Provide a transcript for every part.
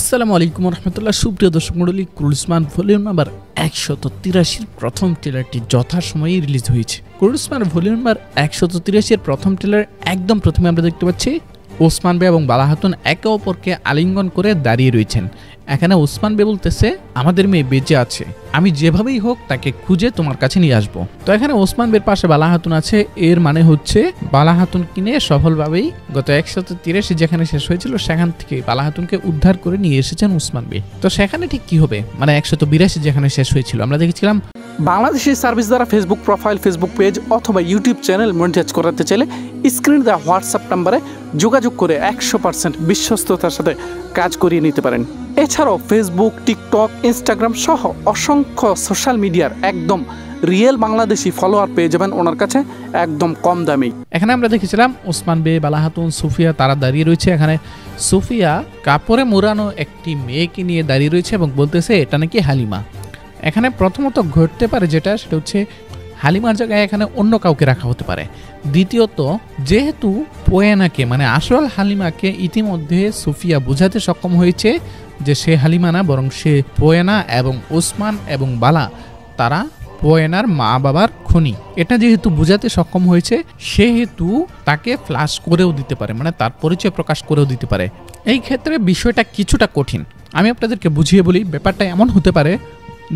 আসসালামু আলাইকুম রহমতুল্লাহ। সুপ্রিয় দর্শক মণ্ডলী, কুরুল উসমান ভলিউম নাম্বার 183 প্রথম ট্রেলারটি যথাসময়ে রিলিজ হয়েছে। কুরুল উসমান ভলিউম নাম্বার 183 প্রথম ট্রেলার একদম প্রথমে আমরা দেখতে পাচ্ছি ওসমান বে এবং বালা খাতুন একে অপরকে আলিঙ্গন করে দাঁড়িয়ে রয়েছেন। এখানে ওসমান বে বলতেছে, আমাদের মেয়ে বেঁচে আছে, আমি যেভাবেই হোক তাকে খুঁজে তোমার কাছে নিয়ে আসবো। তো এখানে ওসমান বের পাশে বালা খাতুন আছে, এর মানে হচ্ছে বালা খাতুন কিনে সফলভাবেই গত 183 যেখানে শেষ হয়েছিল সেখান থেকে বালা খাতুনকে উদ্ধার করে নিয়ে এসেছেন ওসমান বে। তো সেখানে ঠিক কি হবে, মানে 182 যেখানে শেষ হয়েছিল আমরা দেখেছিলাম বাংলাদেশি সার্ভিস দ্বারা ফেসবুক প্রোফাইল, ফেসবুক পেজ অথবা ইউটিউব চ্যানেল মনিটাইজ করাতে চাইলে স্ক্রিনে দেওয়া হোয়াটসঅ্যাপ নাম্বারে যোগাযোগ করে 100% বিশ্বস্ততার সাথে কাজ করিয়ে নিতে পারেন। এছাড়াও ফেসবুক, টিকটক, ইনস্টাগ্রাম সহ অসংখ্য সোশ্যাল মিডিয়ার একদম রিয়েল বাংলাদেশি ফলোয়ার পেয়ে যাবেন ওনার কাছে একদম কম দামে। এখানে আমরা দেখেছিলাম ওসমান বে, বালা খাতুন, সুফিয়া তারা দাঁড়িয়ে রয়েছে। এখানে সুফিয়া কাপড়ে মোড়ানো একটি মেয়েকে নিয়ে দাঁড়িয়ে রয়েছে এবং বলতেছে এটা নাকি হালিমা। এখানে প্রথমত ঘটতে পারে যেটা, সেটা হচ্ছে হালিমার জায়গায় এখানে অন্য কাউকে রাখা হতে পারে। দ্বিতীয়ত, যেহেতু পোয়েনাকে মানে আসল হালিমাকে ইতিমধ্যে সুফিয়া বোঝাতে সক্ষম হয়েছে যে সে হালিমা না, বরং সে পোয়েনা, এবং ওসমান এবং বালা তারা পোয়েনার মা বাবার খুনি, এটা যেহেতু বোঝাতে সক্ষম হয়েছে সেহেতু তাকে ফ্ল্যাশ করেও দিতে পারে, মানে তার পরিচয় প্রকাশ করেও দিতে পারে। এই ক্ষেত্রে বিষয়টা কিছুটা কঠিন, আমি আপনাদেরকে বুঝিয়ে বলি। ব্যাপারটা এমন হতে পারে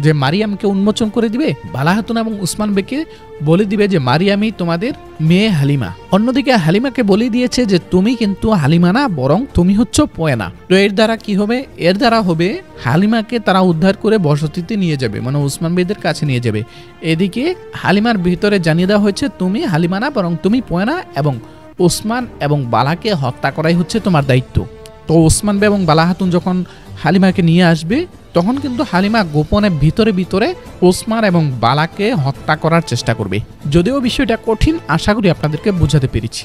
যে মারিয়ামকে উন্মোচন করে দিবে, বালা খাতুন এবং উসমান বেকে বলে দিবে যে মারিয়ামই তোমাদের মেয়ে হালিমা। অন্যদিকে হালিমাকে বলে দিয়েছে যে তুমি কিন্তু হালিমা না, বরং তুমি হচ্ছে পোয়েনা। তো এর দ্বারা কি হবে, এর দ্বারা হবে হালিমাকে তারা উদ্ধার করে বসতিতে নিয়ে যাবে, মানে উসমান বেদের কাছে নিয়ে যাবে। এদিকে হালিমার ভিতরে জানিয়ে দেওয়া হয়েছে তুমি হালিমা না, বরং তুমি পোয়েনা, এবং ওসমান এবং বালাকে হত্যা করাই হচ্ছে তোমার দায়িত্ব। তো ওসমান বে এবং বালা খাতুন যখন হালিমাকে নিয়ে আসবে তখন কিন্তু হালিমা গোপনে ভিতরে ভিতরে ওসমান এবং বালাকে হত্যা করার চেষ্টা করবে। যদিও বিষয়টা কঠিন, আশা করি আপনাদেরকে বোঝাতে পেরেছি।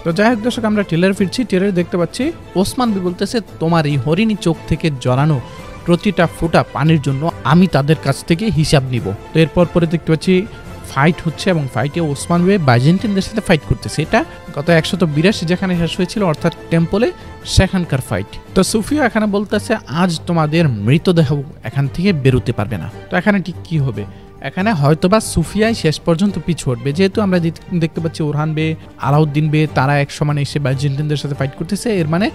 তো যাই হোক দর্শক, আমরা ট্রেলার ফিরছি। ট্রেলার দেখতে পাচ্ছি ওসমান বি বলতেছে, তোমার এই হরিণী চোখ থেকে জড়ানো প্রতিটা ফোঁটা পানির জন্য আমি তাদের কাছ থেকে হিসাব নিব। তো এরপর পরে দেখতে পাচ্ছি ফাইট হচ্ছে এবং ফাইটে ওসমান বে বাইজেন্টিনদের সাথে ফাইট করতেছে। এটা গত 182 যেখানে শেষ হয়েছিল, অর্থাৎ টেম্পলে, সেখানকার ফাইট। তো সুফিয়া এখানে বলতেছে আজ তোমাদের মৃতদেহ এখান থেকে বেরোতে পারবে না। তো এখানে ঠিক কি হবে, এখানে হয়তোবা সুফিয়াই শেষ পর্যন্ত পিছু হটবে, যেহেতু আমরা দেখতে পাচ্ছি ওরহান বে, আলাউদ্দিন বে তারা এক সমানে এসে বাইজেন্টিনদের সাথে ফাইট করতেছে। এর মানে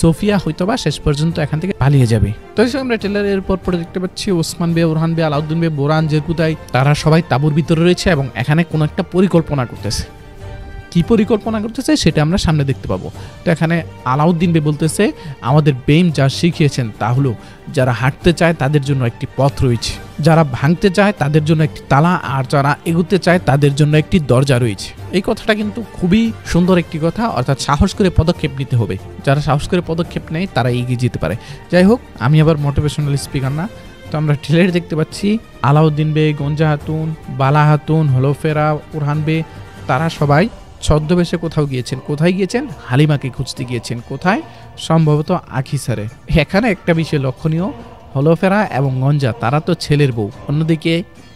সোফিয়া হয়তোবা শেষ পর্যন্ত এখান থেকে পালিয়ে যাবে। তো আমরা ট্রেলারের পর পরে দেখতে পাচ্ছি ওসমান বে, ওরহান বে, আলাউদ্দিন বে, বোরান, জেরকুতাই তারা সবাই তাঁবুর ভিতরে রয়েছে এবং এখানে কোনো একটা পরিকল্পনা করতেছে। কি পরিকল্পনা করতেছে সেটা আমরা সামনে দেখতে পাবো। তো এখানে আলাউদ্দিন বে বলতেছে, আমাদের বেইম যা শিখিয়েছেন তা হলো যারা হাঁটতে চায় তাদের জন্য একটি পথ রয়েছে, যারা ভাঙতে চায় তাদের জন্য একটি তালা, আর যারা এগোতে চায় তাদের জন্য একটি দরজা রয়েছে। এই কথাটা কিন্তু খুবই সুন্দর একটি কথা, অর্থাৎ সাহস করে পদক্ষেপ নিতে হবে। যারা সাহস করে পদক্ষেপ নেয় তারা এগিয়ে যেতে পারে। যাই হোক, আমি আবার মোটিভেশনাল স্পিকার না। তো আমরা ট্রেলারে দেখতে পাচ্ছি আলাউদ্দিন বে, গঞ্জা খাতুন, বালা খাতুন, হলোফেরা, ওরহান বে তারা সবাই ছদ্মবেশে কোথাও গিয়েছেন। কোথায় গিয়েছেন? হালিমাকে খুঁজতে গিয়েছেন। কোথায়? সম্ভবত আখিসারে। এখানে একটা বিষয় লক্ষণীয়, হলোফেরা এবং গঞ্জা তারা তো ছেলের বউ, অন্যদিকে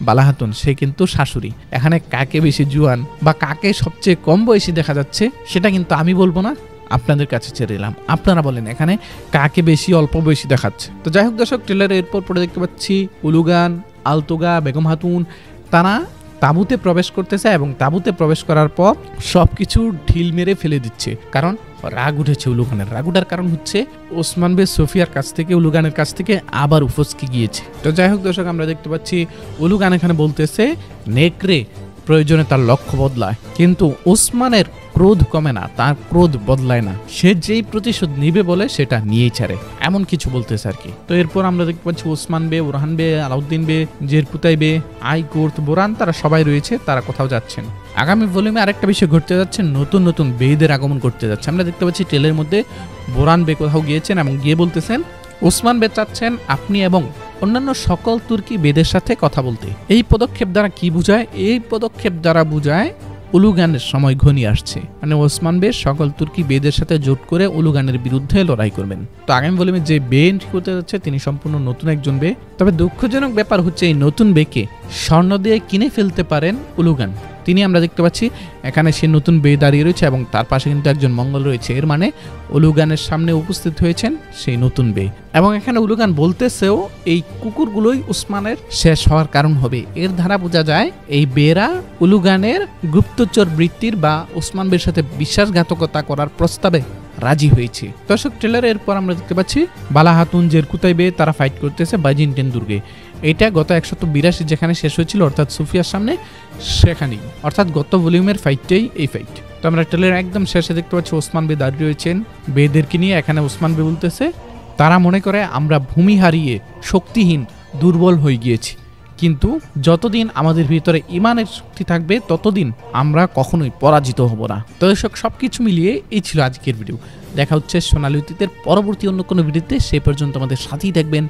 বালা খাতুন সে কিন্তু শাশুড়ি। এখানে কাকে বেশি জুয়ান বা কাকে সবচেয়ে কম বয়সী দেখা যাচ্ছে সেটা কিন্তু আমি বলবো না, আপনাদের কাছে ছেড়ে দিলাম, আপনারা বলেন এখানে কাকে বেশি অল্প বয়সী দেখাচ্ছে। তো যাই হোক দর্শক, ট্রেলারে এরপর পরে দেখতে পাচ্ছি উলুগান, আলতুগা, বেগম খাতুন তারা তাঁবুতে প্রবেশ করতেছে এবং তাঁবুতে প্রবেশ করার পর সবকিছু ঢিল মেরে ফেলে দিচ্ছে, কারণ রাগ উঠেছে উলুগানের। রাগ উঠার কারণ হচ্ছে ওসমান বে সোফিয়ার কাছ থেকে, উলুগানের কাছ থেকে আবার উফসকে গিয়েছে। তো যাই হোক দর্শক, আমরা দেখতে পাচ্ছি উলুগান এখানে বলতেছে নেকড়ে প্রয়োজনে তার লক্ষ্য বদলায়, কিন্তু ওসমানের ক্রোধ কমে না, তার ক্রোধ বদলায় না, সে যেই প্রতিশোধ নিবে বলে সেটা নিয়েই ছাড়ে, এমন কিছু বলতেছে আর কি। তো এরপর আমরা দেখতে পাচ্ছি ওসমান বে, ওরহান বে, আলাউদ্দিন বে, জেরকুতাই বে, আইকুর্ত, বোরান তারা সবাই রয়েছে, তারা কোথাও যাচ্ছেন। আগামী ভলিউমে আরেকটা বিষয় ঘটতে যাচ্ছে, নতুন নতুন বেদের আগমন করতে যাচ্ছে। আমরা দেখতে পাচ্ছি ট্রেলের মধ্যে বোরান বে কোথাও গিয়েছেন এবং গিয়ে বলতেছেন ওসমান বে চাচ্ছেন আপনি এবং অন্যান্য সকল তুর্কি বেদের সাথে কথা বলতে। এই পদক্ষেপ দ্বারা কি বোঝায়? এই পদক্ষেপ দ্বারা বোঝায় উলুগানের সময় ঘনিয়ে আসছে, মানে ওসমান বে সকল তুর্কি বেদের সাথে জোট করে উলুগানের বিরুদ্ধে লড়াই করবেন। তো আগামী ভলিউমে যে বে এন্ট্রি করতে যাচ্ছে তিনি সম্পূর্ণ নতুন একজন বে। তবে দুঃখজনক ব্যাপার হচ্ছে এই নতুন বেকে স্বর্ণ দিয়ে কিনে ফেলতে পারেন উলুগান। তিনি আমরা দেখতে পাচ্ছি এখানে সে নতুন বে দাঁড়িয়ে রয়েছে এবং তার পাশে কিন্তু একজন মঙ্গল রয়েছে, এর মানে উলুগানের সামনে উপস্থিত হয়েছেন সেই নতুন বে। এবং এখানে উলুগান বলতেছেও এই কুকুরগুলোই উসমানের শেষ হওয়ার কারণ হবে। এর দ্বারা বোঝা যায় এই বেরা উলুগানের গুপ্তচর বৃত্তির বা উসমান বের সাথে বিশ্বাসঘাতকতা করার প্রস্তাবে রাজি হয়েছে। দর্শক, ট্রেলারে এরপর আমরা দেখতে পাচ্ছি বালা হাতুন জেরকুতাই বে তারা ফাইট করতেছে বাইজিন্টেন দুর্গে। এটা গত 182 যেখানে শেষ হয়েছিল অর্থাৎ সুফিয়ার সামনে, সেখানেই অর্থাৎ গত ভলিউমের ফাইটটাই এই ফাইট। তো আমরা ট্রেলারের একদম শেষে দেখতে পাচ্ছি ওসমান বে দাঁড়িয়ে রয়েছেন বেদেরকে নিয়ে। এখানে ওসমান বে বলতেছে তারা মনে করে আমরা ভূমি হারিয়ে শক্তিহীন দুর্বল হয়ে গিয়েছি, কিন্তু যতদিন আমাদের ভিতরে ইমানের শক্তি থাকবে ততদিন আমরা কখনোই পরাজিত হব না। তো দর্শক, সবকিছু মিলিয়ে এই ছিল আজকের ভিডিও। দেখা হচ্ছে সোনালী অতীতের পরবর্তী অন্য কোনো ভিডিওতে, সেই পর্যন্ত আমাদের সাথেই থাকবেন।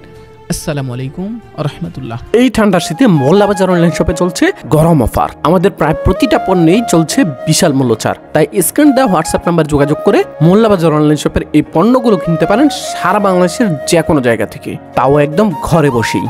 আসসালামু আলাইকুম ওয়া রাহমাতুল্লাহ। এই ঠান্ডার শীতে মোল্লাবাজার অনলাইন শপে চলছে গরম অফার। আমাদের প্রায় প্রতিটা পণ্যেই চলছে বিশাল মূল্য ছাড়। তাই স্ক্রিন দেওয়া হোয়াটসঅ্যাপ নাম্বার যোগাযোগ করে মোল্লাবাজার অনলাইন শপের এই পণ্যগুলো কিনতে পারেন সারা বাংলাদেশের যে কোনো জায়গা থেকে, তাও একদম ঘরে বসেই।